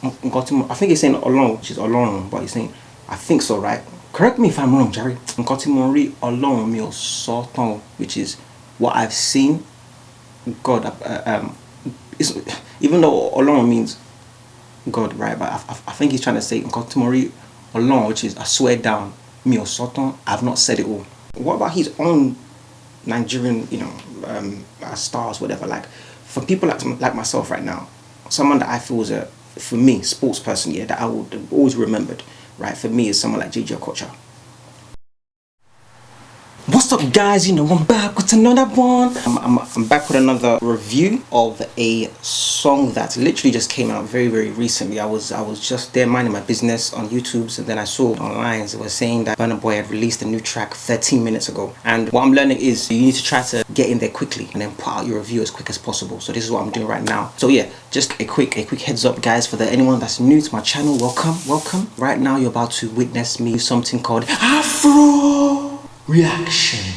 I think he's saying Olorun, which is Olorun, but he's saying, I think so, right? Correct me if I'm wrong, Jerry. Nkotimori Olorun mi o so tan, which is what I've seen. God, even though Olorun means God, right? But I think he's trying to say Nkotimori Olorun, which is I swear down, mi o so tan. I've not said it all. What about his own Nigerian, stars, whatever? Like, for people like myself right now, someone that I feel is for me, sports person, yeah, that I would have always remembered, right? For me, is someone like JJ Okocha. What's up, guys? I'm back with another one. I'm back with another review of a song that literally just came out very, very recently. I was just there minding my business on YouTube, and then I saw online they were saying that Burna Boy had released a new track 13 minutes ago. And what I'm learning is you need to try to get in there quickly and then put out your review as quick as possible. So this is what I'm doing right now. So yeah, just a quick heads up, guys, for anyone that's new to my channel. Welcome. Right now you're about to witness me do something called Afro reaction.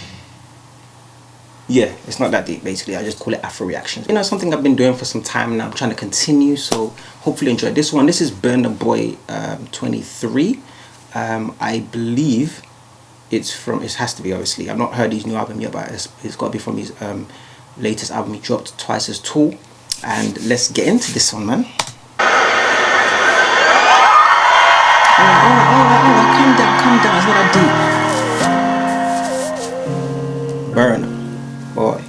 Yeah, it's not that deep. Basically, I just call it Afro reactions. Something I've been doing for some time now. I'm trying to continue, so hopefully enjoy this one. This is Burna Boy 23. I believe it has to be, obviously. I've not heard his new album yet, but it's got to be from his latest album he dropped, Twice as Tall. And let's get into this one, man. Alright, calm down. It's not that deep. Burna Boy.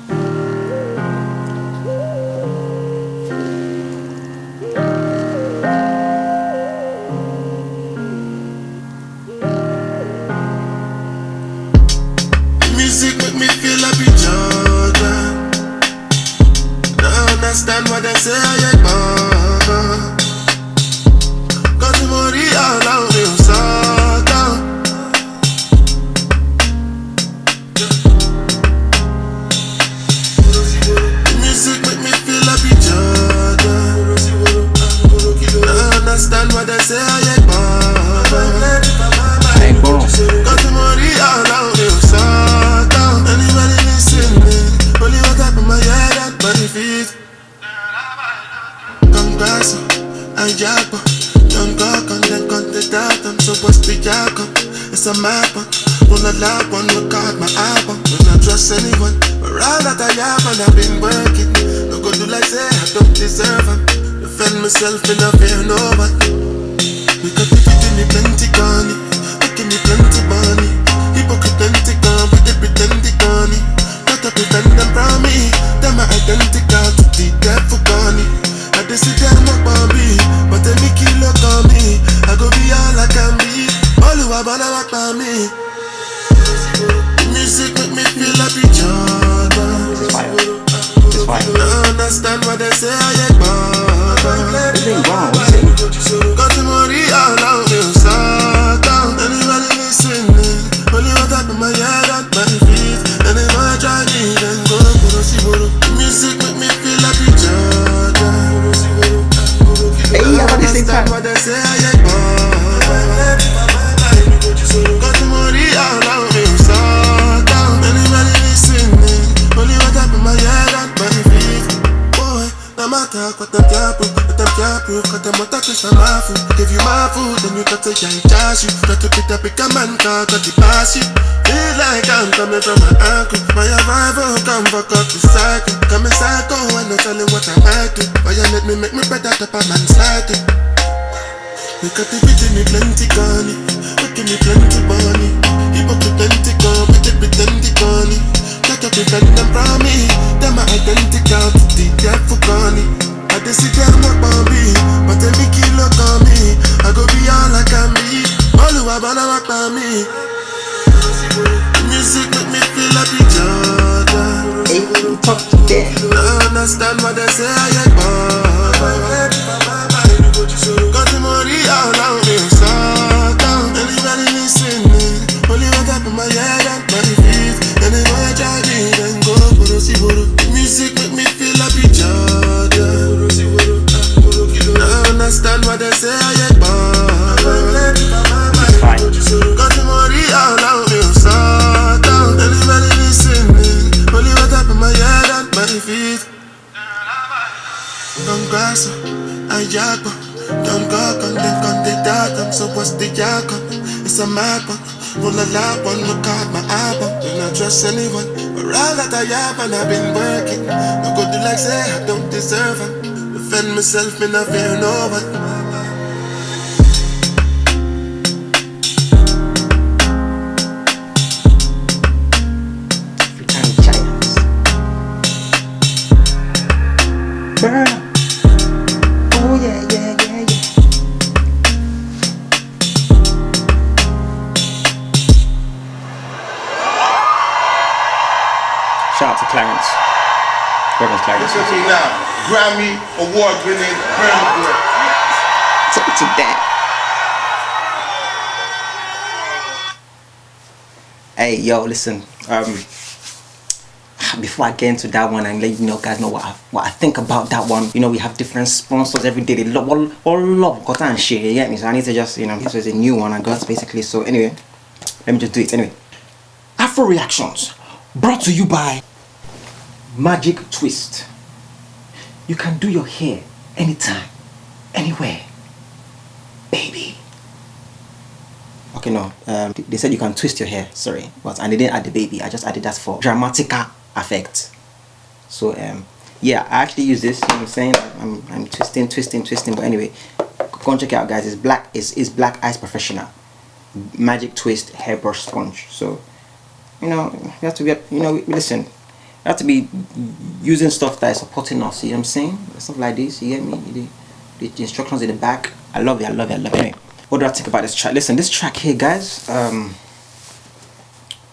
Music make me feel like a Jordan. Don't understand what they say, I ain't born. Got the money all out in Satan. Music make me feel like a Jordan. Don't understand what they say, I ain't born. Got the money all out in Satan. Anybody listening? Only what up in my head and my feet. Congrats, I jack. Young cock and then cut the dot. I'm supposed to jack up. It's a map. Run a lap, one record my album. Don't not trust anyone. But all that I have and I've been working. No go do like say I don't deserve them. Defend myself and I fear no one. We got the give me plenty money. Making me plenty money. Hypocrite plenty gone, but they pretend they gone. Got to prevent them from me. Them are identical to the devil gone. I just see them up on me, but they make you look on me. I go be all I can be. All who are gonna walk by me. Music make me feel like a Jordan. It's fire. Don't understand what they say, I ain't born. This ain't wrong. Got the money all out in Satan. Anybody listening? Only what up in my head and my feet. Anybody try me, then go. Music make me feel like a Jordan. Don't understand what they say, I ain't born. Got the money all out in Satan. Anybody listening? Only what up in my head and my feet. Boy, no matter what them can't prove, what them can't prove, cause them want to taste my food. Give you my food, then you got to charge you. Try to pick up a man car, got to pass you. Feel like I'm coming from my ankle. My arrival come back up the cycle. Coming psycho, I no telling what I might do. Why you let me make me better top a man slide it. We got the beat in me plenty gunny. Making me plenty money. Hypocrite plenty gone, but they pretend they gone. Got to prevent them from me. Them are identical to the devil gone. I just see them up on me, but they make you look on me. I go be all I can be. All who are gonna walk by me. Music make me feel like a Jordan. Don't understand what they say, I ain't born. Got the money all out in Satan. Anybody listening? Only what up in my head and my feet. Anybody try me, then go. Music make me feel like a Jordan. Don't understand what they say, I ain't born. Got the money all out in Satan. Anybody listening? Only what up in my head and my feet. Congrats, I jack. Don't go content datum, so what's the yakon? It's a mad one. Pull a lap one, look at my album. Do not trust anyone. But all that I have and I've been working. No good like say I don't deserve it. Defend myself, me not fear no one. Burna. Oh yeah, yeah, yeah, yeah. Shout out to Clarence. Reverend Clarence. Listen to me now. Grammy award-winning Burna Boy. To that. Hey, yo, listen. Before I get into that one and let you know guys know what I think about that one, you know, we have different sponsors every day. They love all got and share, you get me? So I need to just, you know, this was a new one I got basically. So anyway, let me just do it anyway. Afro Reactions brought to you by Magic Twist. You can do your hair anytime, anywhere, baby. Okay, no, they said you can twist your hair, sorry, but I didn't add the baby. I just added that for dramatica effect. So yeah, I actually use this, you know what I'm saying? I'm twisting, but anyway, go and check it out guys. It's Black Ice Professional Magic Twist hairbrush sponge. So, you know, you have to be, you know, listen, you have to be using stuff that is supporting us, you know what I'm saying? Stuff like this, you get me? The instructions in the back. I love it. Anyway, what do I think about this track? Listen, this track here guys,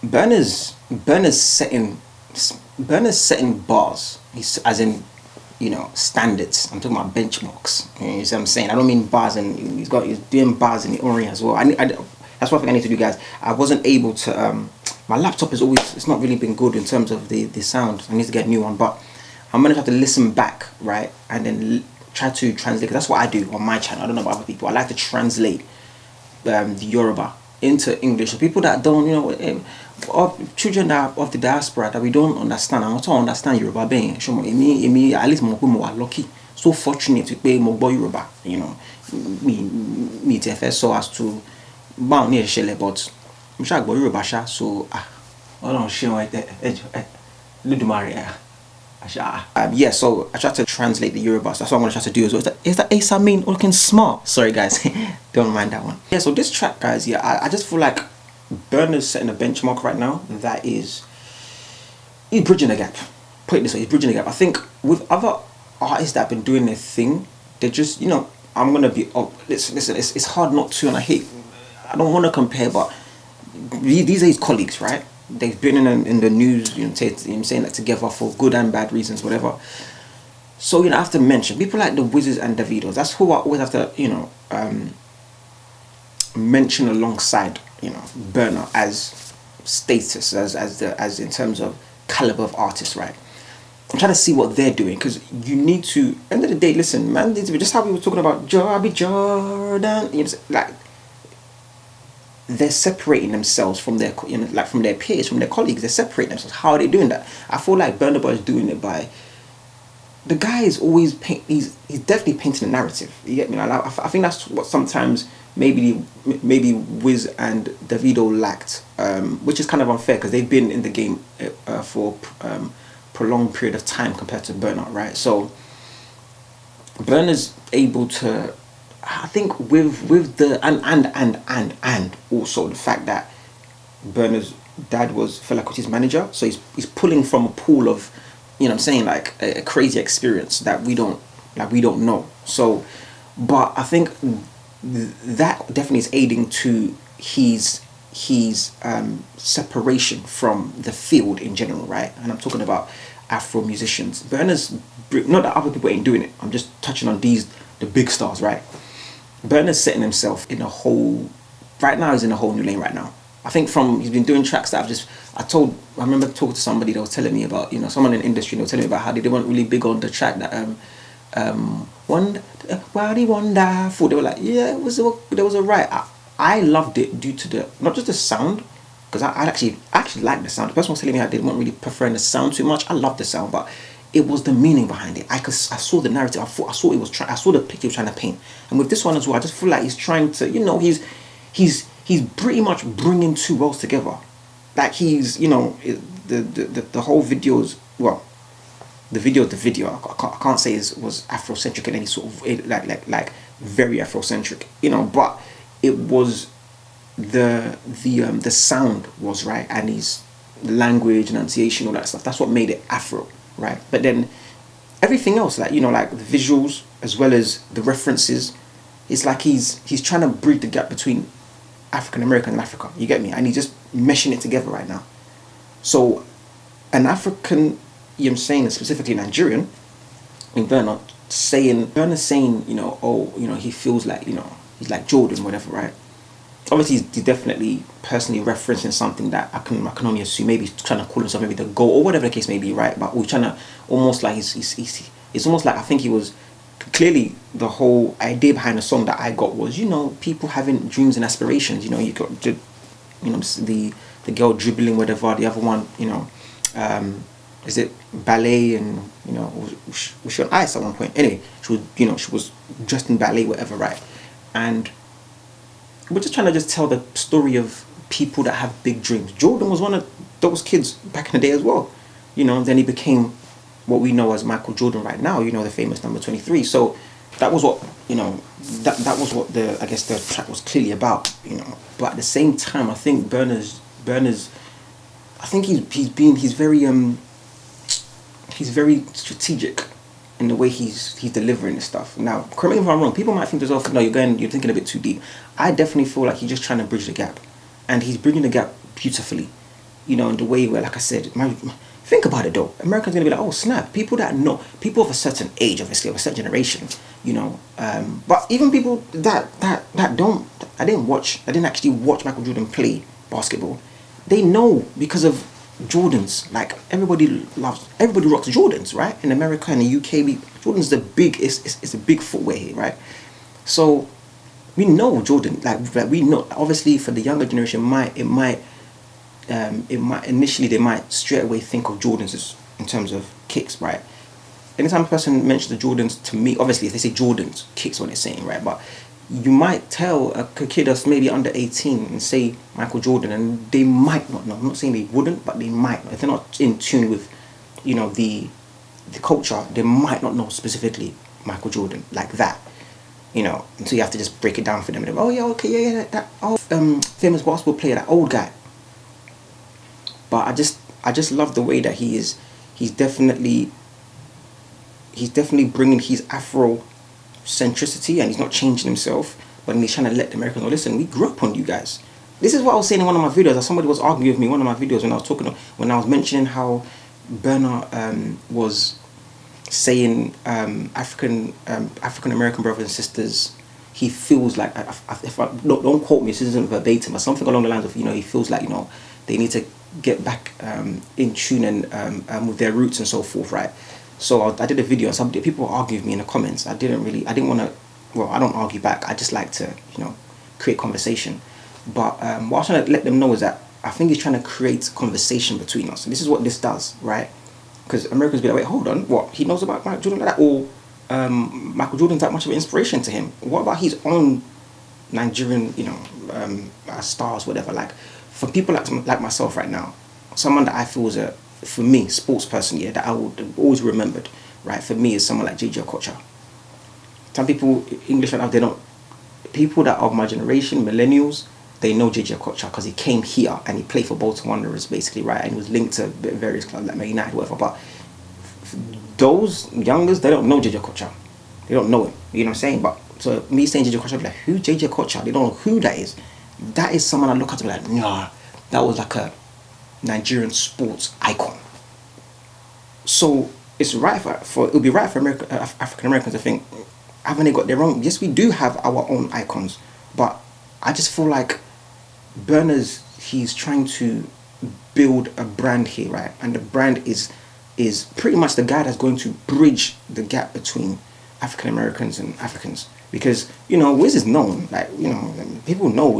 Burna's setting bars. He's, as in, you know, standards. I'm talking about benchmarks. You know what I'm saying? I don't mean bars, and he's doing bars in the Orient as well. That's one thing I need to do, guys. I wasn't able to. My laptop is always, it's not really been good in terms of the sound. I need to get a new one, but I'm gonna have to listen back, right, and then try to translate. Cause that's what I do on my channel. I don't know about other people. I like to translate the Yorùbá into English. So people that don't, you know, or children that are of the diaspora that we don't understand. I want to understand Yorùbá being. Me at least more lucky, so fortunate to pay more Yorùbá. You know, me TFS so as to bound near Shele, but I'm sure Yorùbá sha. So I don't share like that. Yeah, so I try to translate the Yorùbá. So that's what I'm gonna try to do as well. Is that Asa mean looking smart? Sorry guys, don't mind that one. Yeah, so this track guys, yeah, I just feel like Burna's setting a benchmark right now that is, he's bridging a gap. Put it this way, he's bridging a gap. I think with other artists that have been doing their thing, they're just, you know, I'm gonna be, oh, listen, it's hard not to, and I don't want to compare, but these are his colleagues, right? They've been in the news, you know, saying that together for good and bad reasons, whatever. So, you know, I have to mention people like the Wizkid and Davido. That's who I always have to, you know, mention alongside, you know, Burna as status, as in terms of caliber of artists, right? I'm trying to see what they're doing, because you need to, end of the day, listen, man, just how we were talking about Jordan, you know, like, they're separating themselves from their, you know, like from their peers, from their colleagues. They're separating themselves. How are they doing that? I feel like Burna Boy is doing it by, the guy is always he's definitely painting a narrative. You get me? I think that's what sometimes maybe Wiz and Davido lacked, which is kind of unfair because they've been in the game for prolonged period of time compared to Burna, right? So Burna's able to, I think with the and also the fact that Burna's dad was Fela Kuti's manager, so he's pulling from a pool of, you know what I'm saying, like a crazy experience that we don't know. So, but I think that definitely is aiding to his separation from the field in general, right? And I'm talking about Afro musicians. Burna's, not that other people ain't doing it, I'm just touching on the big stars, right? Burna's setting himself in a whole, right now he's in a whole new lane right now. I think he's been doing tracks that I remember talking to somebody that was telling me about, you know, someone in the industry, they were telling me about how they weren't really big on the track that Wonderful. They were like, yeah, it was alright. I loved it due to not just the sound, because I actually like the sound. The person was telling me how they weren't really preferring the sound too much. I love the sound, but it was the meaning behind it. I saw the narrative. I saw the picture he was trying to paint. And with this one as well, I just feel like he's trying to, he's pretty much bringing two worlds together. Like he's, the whole videos. Well, the video. I can't say was Afrocentric in any sort of like very Afrocentric. But it was the sound was right, and his language, enunciation, all that stuff. That's what made it Afro. Right, but then everything else, like like the visuals as well as the references, it's like he's trying to bridge the gap between African American and Africa. You get me? And he's just meshing it together right now. So, an African, I'm saying, specifically Nigerian, in Burna saying, he feels like he's like Jordan, whatever, right? Obviously, he's definitely personally referencing something that I can only assume. Maybe he's trying to call himself maybe the GOAT or whatever the case may be, right? But we're trying to almost like it's almost like I think he was clearly the whole idea behind the song that I got was people having dreams and aspirations. You got the girl dribbling whatever, the other one is it ballet, and was she on ice at one point? Anyway, she was dressed in ballet, whatever, right? And we're just trying to tell the story of people that have big dreams. Jordan was one of those kids back in the day as well. Then he became what we know as Michael Jordan right now, the famous number 23. So that was what, that was what the track was clearly about, But at the same time, I think Burna's I think he's very strategic in the way he's delivering this stuff. Now, correct me if I'm wrong. People might think to themselves, no, you're thinking a bit too deep. I definitely feel like he's just trying to bridge the gap, and he's bridging the gap beautifully. In the way where, like I said, think about it though. Americans gonna be like, oh snap! People of a certain age, obviously of a certain generation, but even people that didn't actually watch Michael Jordan play basketball, they know because of Jordans. Like everybody rocks Jordans, right? In America and the UK, Jordan's it's a big footwear here, right? So we know Jordan, like we know. Obviously, for the younger generation, it might initially they might straight away think of Jordans as in terms of kicks, right? Anytime a person mentions the Jordans, to me, obviously if they say Jordans, kicks what they're saying, right? But you might tell a kid that's maybe under 18 and say Michael Jordan, and they might not know. I'm not saying they wouldn't, but they might not. If they're not in tune with, the culture, they might not know specifically Michael Jordan like that. So you have to just break it down for them. And oh yeah, okay, yeah, that famous basketball player, that old guy. But I just love the way that he is. He's definitely bringing his Afro centricity, and he's not changing himself, but he's trying to let the Americans know, listen, we grew up on you guys. This is what I was saying in one of my videos, as somebody was arguing with me in one of my videos when I was mentioning how Burna was saying African American brothers and sisters, he feels like, if I don't quote me, this isn't verbatim, but something along the lines of, he feels like, they need to get back in tune and with their roots and so forth, right? So I did a video, and some people argued with me in the comments. I didn't want to, well, I don't argue back. I just like to, create conversation. But what I was trying to let them know is that I think he's trying to create conversation between us. And this is what this does, right? Because Americans be like, wait, hold on, what? He knows about Michael Jordan like that? Or Michael Jordan's that much of an inspiration to him? What about his own Nigerian, stars, whatever? Like, for people like myself right now, someone that I feel is for me, sports person, yeah, that I would always remembered, right? For me, is someone like JJ Okocha. Some people, English right now, they don't. People that are of my generation, millennials, they know JJ Okocha because he came here and he played for Bolton Wanderers, basically, right? And he was linked to various clubs like Man United, whatever. But those youngers, they don't know JJ Okocha. They don't know him. You know what I'm saying? But so me saying JJ Okocha, I'd be like, who's JJ Okocha? They don't know who that is. That is someone I look at to be like, nah, that was like a Nigerian sports icon. So it's right it would be right for African Americans to think, haven't they got their own? Yes, we do have our own icons, but I just feel like he's trying to build a brand here, right? And the brand is pretty much the guy that's going to bridge the gap between African Americans and Africans. Because, Wiz is known, like, people know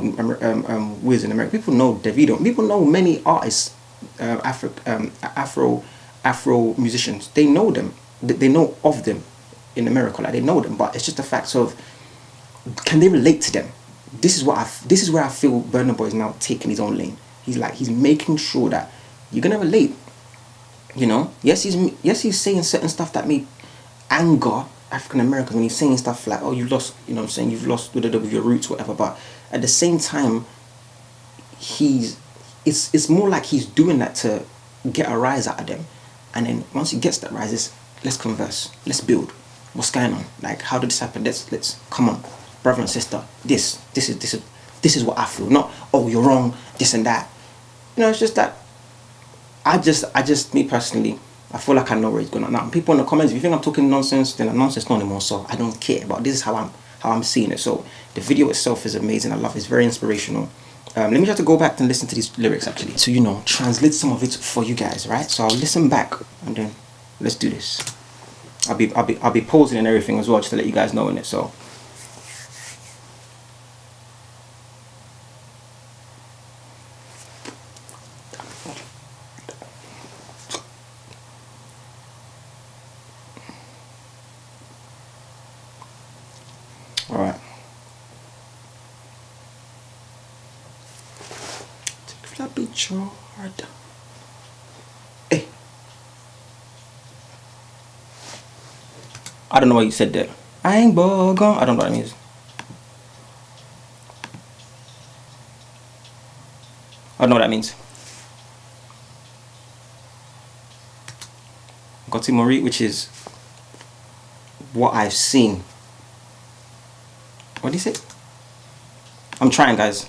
Wiz in America, people know Davido, people know many artists, Afro Afro musicians, they know them. They know of them in America, like they know them. But it's just the fact of, can they relate to them? This is where I feel Burna Boy is now taking his own lane. He's making sure that you're gonna relate. You know, yes, he's saying certain stuff that may anger African Americans when he's saying stuff like, oh, you lost, you know what I'm saying, you've lost with your roots, whatever. But at the same time, it's more like he's doing that to get a rise out of them. And then once he gets that rise, let's converse, let's build. What's going on? Like, how did this happen? Let's come on, brother and sister. This is what I feel. Not, oh, you're wrong, this and that. You know, it's just that I just me personally, I feel like I know where he's going now. People in the comments, if you think I'm talking nonsense, then I'm nonsense not anymore. So I don't care. But this is how I'm seeing it. So the video itself is amazing. I love it. It's very inspirational. Let me try to go back and listen to these lyrics actually, to, you know, translate some of it for you guys, right? So I'll listen back and then let's do this. I'll be pausing and everything as well, just to let you guys know in it. So all right. Hey, I don't know what you said there. I ain't bogum. I don't know what that means. I don't know what that means. Gotimori, which is what I've seen. What do you say? I'm trying, guys.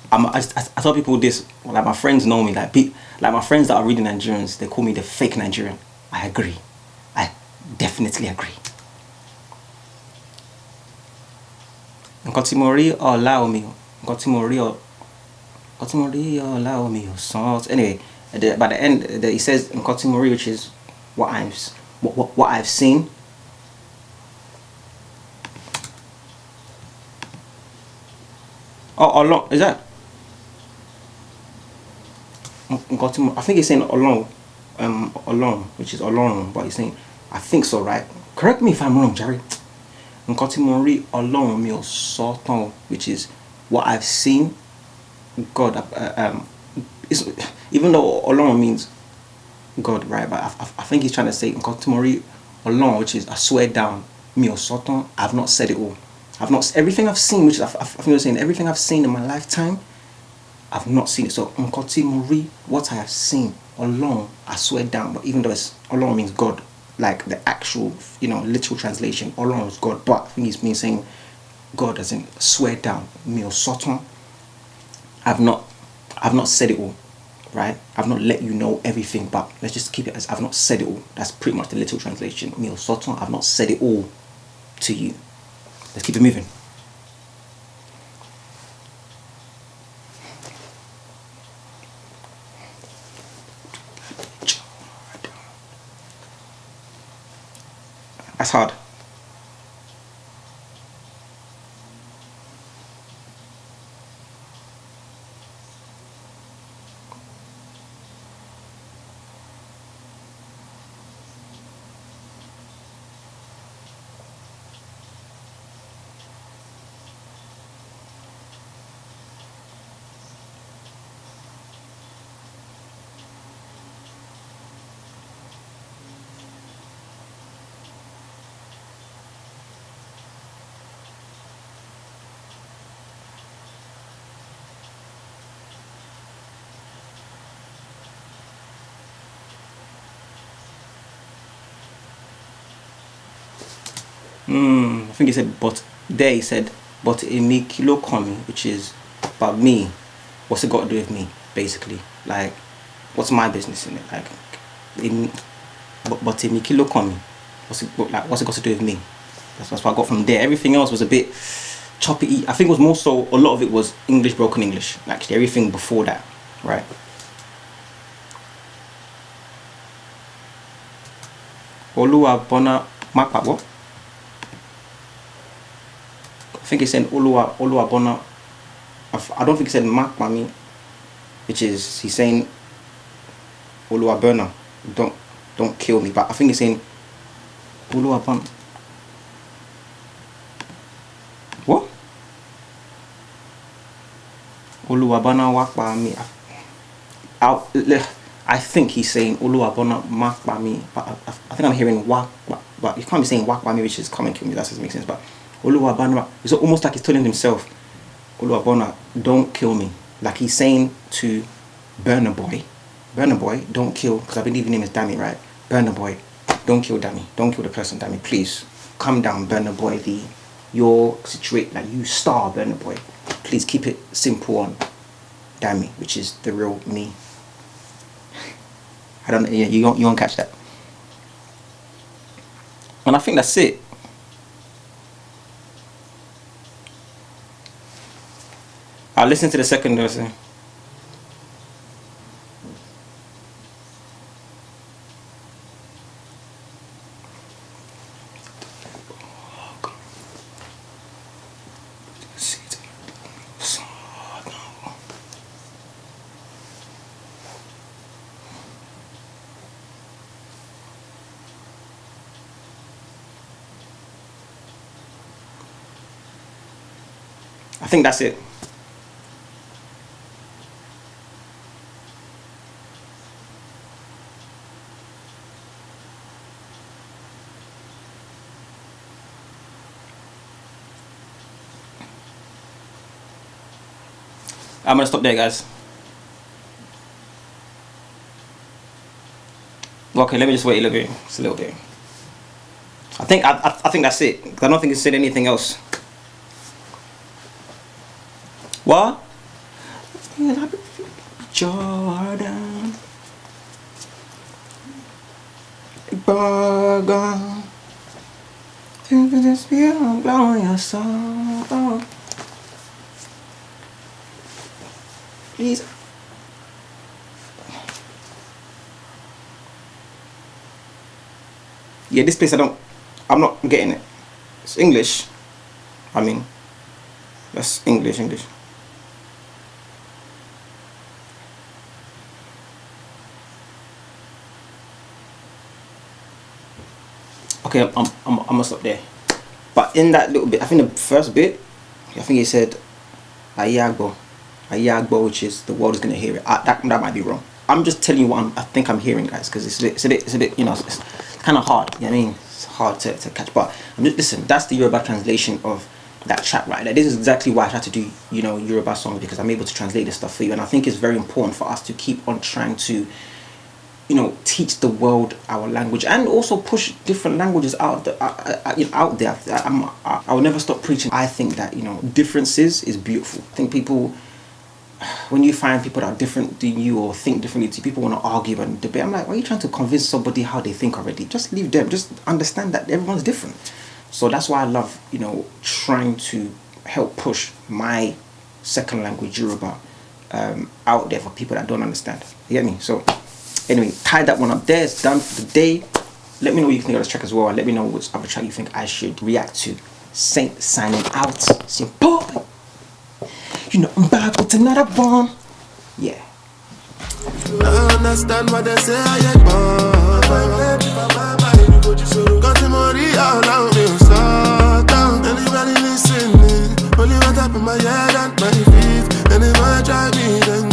I tell people this, like my friends know me, like my friends that are reading Nigerians, they call me the fake Nigerian. I agree. I definitely agree. Nkotimori allow me. Nkotimori allow me. Salt. Anyway, by the end, he says Nkotimori, which is what I've seen. Oh, along, is that? I think he's saying along, which is along, but he's saying, I think so, right? Correct me if I'm wrong, Jerry. Nkotimori along me or soton, which is what I've seen. God, even though along means God, right? But I think he's trying to say Nkotimori along, which is I swear down me or soton. I've not said it all. Everything I've seen, which I think you're saying, everything I've seen in my lifetime, I've not seen it. So Nkotimori, what I have seen alone, I swear down. But even though it's alone means God, like the actual, you know, literal translation, alone is God. But I think he's been saying God as in swear down, me or soton. I've not said it all, right? I've not let you know everything, but let's just keep it as I've not said it all. That's pretty much the literal translation. Me or soton, I've not said it all to you. Let's keep it moving. That's hard. I think he said, but there he said, but emi kilo komi, which is about me. What's it got to do with me, basically? Like, what's my business in it? Like, but emi kilo komi. What's it got to do with me? That's what I got from there. Everything else was a bit choppy. I think it was more so, a lot of it was English, broken English. Actually, everything before that, right? Oluwa bona makpa what? I think he said Oluwa bona. I don't think he said Mak Mami, which is he's saying Oluwa Burna. don't kill me. But I think he's saying Oluwabana. What? Oluwabana wakpa mi. I think he's saying Oluwabana makpa mi. But I think I'm hearing wakpa. But you can't be saying wakpa mi, which is come and kill me. That doesn't make sense. But Oluwabana, it's almost like he's telling himself, Oluwabana, don't kill me. Like he's saying to Burna Boy, don't kill, because I believe his name is Dami, right? Burna Boy, don't kill Dami. Don't kill the person, Dami. Please, calm down, Burna Boy. Your situation, like you star, Burna Boy. Please keep it simple on Dami, which is the real me. I don't know, you won't catch that. And I think that's it. I'll listen to the second verse. I think that's it. I'm gonna stop there, guys. Okay, let me just wait a little bit. Just a little bit. I think that's it. I don't think it said anything else. What? Jordan. Burger. This beautiful blowing your soul. Please. Yeah, this place I'm not getting it. It's English. I mean, that's English. Okay, I'm gonna stop there. But in that little bit, I think the first bit, I think he said Ayagbo, which is the world is gonna hear it. That might be wrong. I'm just telling you what I think I'm hearing, guys, because it's a bit, you know, it's kind of hard. You know what I mean? It's hard to catch. But listen, that's the Yoruba translation of that track, right? Like, this is exactly why I try to do, you know, Yoruba songs, because I'm able to translate this stuff for you. And I think it's very important for us to keep on trying to, you know, teach the world our language, and also push different languages out there. I will never stop preaching. I think that, you know, differences is beautiful. I think people, when you find people that are different than you or think differently to you, people want to argue and debate. I'm like, why are you trying to convince somebody how they think already? Just leave them. Just understand that everyone's different. So that's why I love, you know, trying to help push my second language, Yoruba, out there for people that don't understand. You get me? So anyway, tie that one up there. It's done for the day. Let me know what you think of this track as well, and let me know which other track you think I should react to. Saint signing out. Simple. You know I'm back with another one. Yeah. I understand what they say. I got the money all around me. Anybody listening? Only what up in my head and my feet. Anybody try me, then